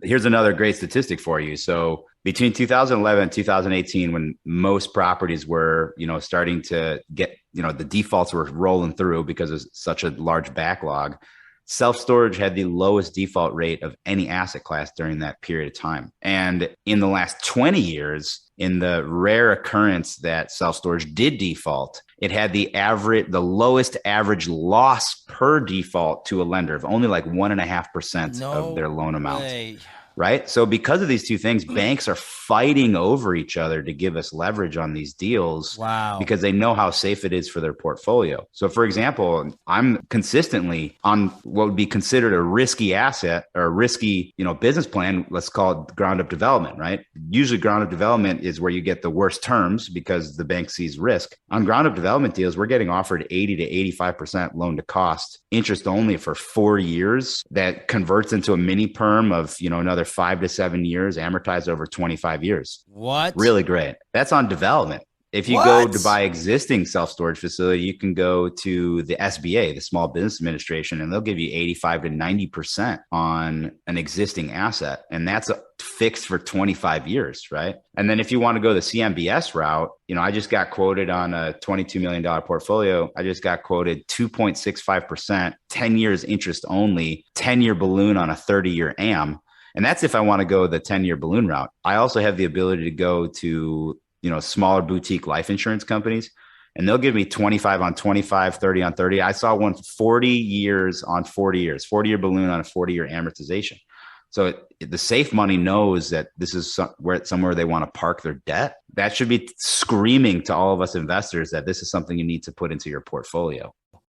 Here's another great statistic for you. So between 2011 and 2018, when most properties were, starting to get, the defaults were rolling through because of such a large backlog, self-storage had the lowest default rate of any asset class during that period of time. And in the last 20 years, in the rare occurrence that self-storage did default, it had the lowest average loss per default to a lender of only like 1.5% of their No loan amount. way. Right. So because of these two things, banks are fighting over each other to give us leverage on these deals Wow. because they know how safe it is for their portfolio. So for example, I'm consistently on what would be considered a risky asset or a risky, business plan. Let's call it ground up development, right? Usually ground up development is where you get the worst terms because the bank sees risk. On ground up development deals, we're getting offered 80 to 85% loan to cost interest only for 4 years that converts into a mini perm of, another 5 to 7 years amortized over 25 years. What? Really great. That's on development. If you go to What? buy existing self-storage facility, you can go to the SBA, the Small Business Administration, and they'll give you 85 to 90% on an existing asset. And that's fixed for 25 years, right? And then if you want to go the CMBS route, I just got quoted on a $22 million portfolio. I just got quoted 2.65%, 10 years interest only, 10-year balloon on a 30-year AM. And that's if I want to go the 10-year balloon route. I also have the ability to go to, smaller boutique life insurance companies, and they'll give me 25 on 25, 30 on 30. I saw one 40 years on 40 years, 40-year balloon on a 40-year amortization. So the safe money knows that this is somewhere they want to park their debt. That should be screaming to all of us investors that this is something you need to put into your portfolio.